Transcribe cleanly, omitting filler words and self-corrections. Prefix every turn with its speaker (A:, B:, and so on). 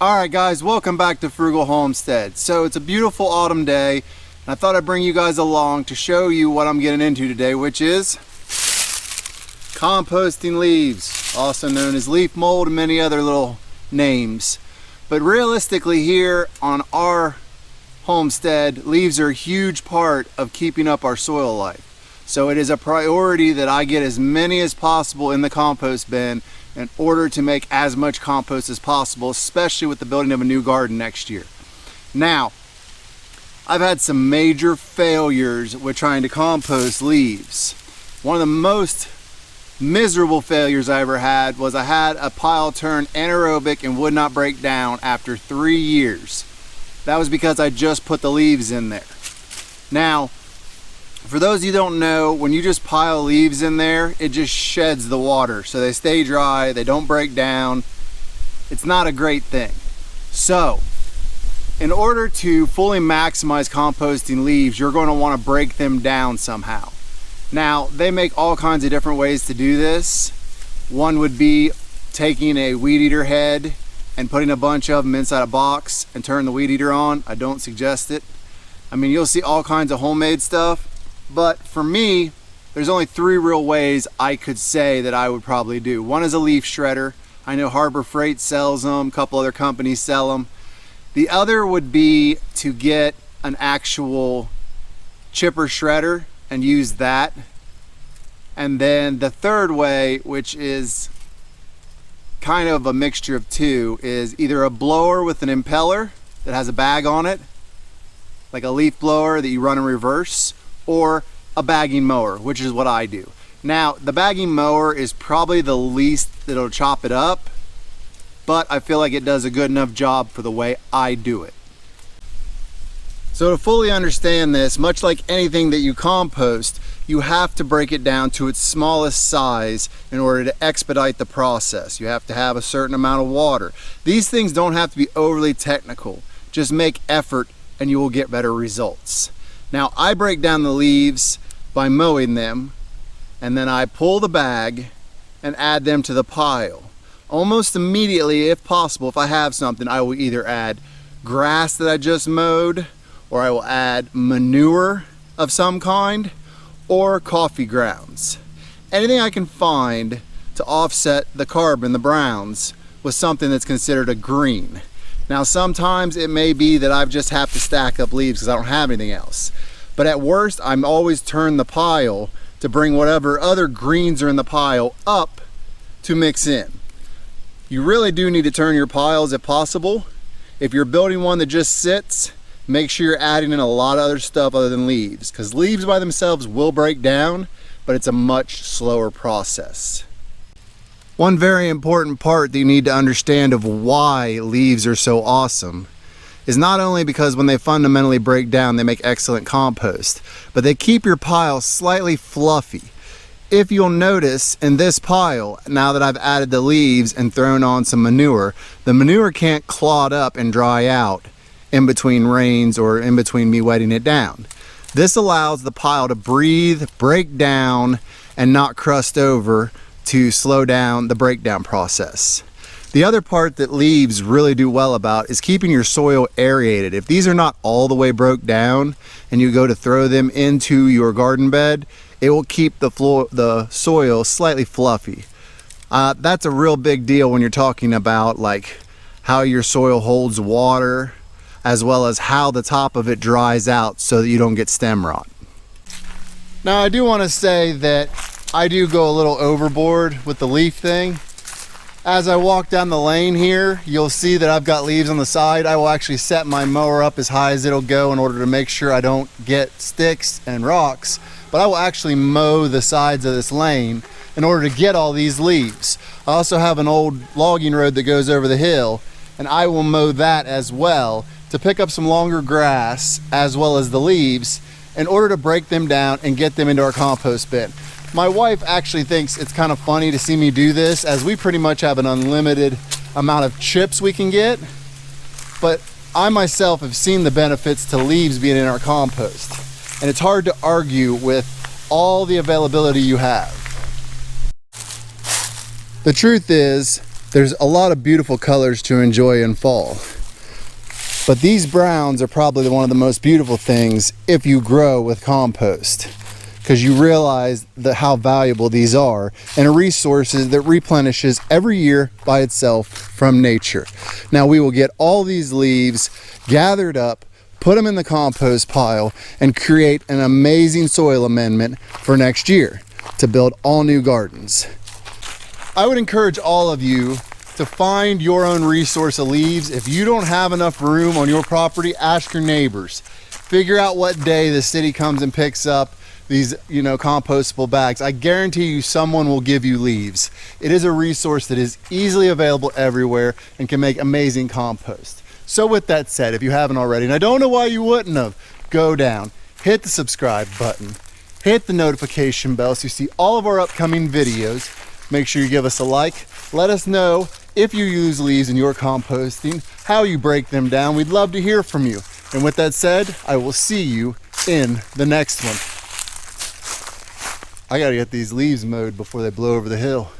A: Alright guys, welcome back to Frugal Homestead. So it's a beautiful autumn day, and I thought I'd bring you guys along to show you what I'm getting into today, which is composting leaves, also known as leaf mold and many other little names. But realistically here on our homestead, leaves are a huge part of keeping up our soil life. So it is a priority that I get as many as possible in the compost bin in order to make as much compost as possible, especially with the building of a new garden next year. Now, I've had some major failures with trying to compost leaves. One of the most miserable failures I ever had was I had a pile turn anaerobic and would not break down after 3 years. That was because I just put the leaves in there. Now, for those of you who don't know, when you just pile leaves in there, it just sheds the water. So they stay dry, they don't break down. It's not a great thing. So, in order to fully maximize composting leaves, you're going to want to break them down somehow. Now, they make all kinds of different ways to do this. One would be taking a weed eater head and putting a bunch of them inside a box and turn the weed eater on. I don't suggest it. I mean, you'll see all kinds of homemade stuff. But for me, there's only 3 real ways I could say that I would probably do. One is a leaf shredder. I know Harbor Freight sells them, a couple other companies sell them. The other would be to get an actual chipper shredder and use that. And then the third way, which is kind of a mixture of 2, is either a blower with an impeller that has a bag on it, like a leaf blower that you run in reverse, or a bagging mower, which is what I do. Now, the bagging mower is probably the least that'll chop it up, but I feel like it does a good enough job for the way I do it. So to fully understand this, much like anything that you compost, you have to break it down to its smallest size in order to expedite the process. You have to have a certain amount of water. These things don't have to be overly technical. Just make effort and you will get better results. Now, I break down the leaves by mowing them, and then I pull the bag and add them to the pile. Almost immediately, if possible, if I have something, I will either add grass that I just mowed, or I will add manure of some kind, or coffee grounds. Anything I can find to offset the carbon, the browns, with something that's considered a green. Now, sometimes it may be that I just have to stack up leaves because I don't have anything else. But at worst, I'm always turn the pile to bring whatever other greens are in the pile up to mix in. You really do need to turn your piles if possible. If you're building one that just sits, make sure you're adding in a lot of other stuff other than leaves, because leaves by themselves will break down, but it's a much slower process. One very important part that you need to understand of why leaves are so awesome is not only because when they fundamentally break down, they make excellent compost, but they keep your pile slightly fluffy. If you'll notice in this pile, now that I've added the leaves and thrown on some manure, the manure can't clod up and dry out in between rains or in between me wetting it down. This allows the pile to breathe, break down, and not crust over to slow down the breakdown process. The other part that leaves really do well about is keeping your soil aerated. If these are not all the way broke down and you go to throw them into your garden bed, it will keep the soil slightly fluffy. That's a real big deal when you're talking about like how your soil holds water, as well as how the top of it dries out so that you don't get stem rot. Now, I do want to say that I do go a little overboard with the leaf thing. As I walk down the lane here, you'll see that I've got leaves on the side. I will actually set my mower up as high as it'll go in order to make sure I don't get sticks and rocks, but I will actually mow the sides of this lane in order to get all these leaves. I also have an old logging road that goes over the hill, and I will mow that as well to pick up some longer grass as well as the leaves in order to break them down and get them into our compost bin. My wife actually thinks it's kind of funny to see me do this, as we pretty much have an unlimited amount of chips we can get, but I myself have seen the benefits to leaves being in our compost. and it's hard to argue with all the availability you have. The truth is, there's a lot of beautiful colors to enjoy in fall. But these browns are probably one of the most beautiful things if you grow with compost, because you realize how valuable these are and a resource that replenishes every year by itself from nature. Now we will get all these leaves gathered up, put them in the compost pile, and create an amazing soil amendment for next year to build all new gardens. I would encourage all of you to find your own resource of leaves. If you don't have enough room on your property, ask your neighbors. Figure out what day the city comes and picks up these, compostable bags. I guarantee you someone will give you leaves. It is a resource that is easily available everywhere and can make amazing compost. So with that said, if you haven't already, and I don't know why you wouldn't have, go down, hit the subscribe button, hit the notification bell so you see all of our upcoming videos. Make sure you give us a like. Let us know if you use leaves in your composting, how you break them down. We'd love to hear from you. And with that said, I will see you in the next one. I gotta get these leaves mowed before they blow over the hill.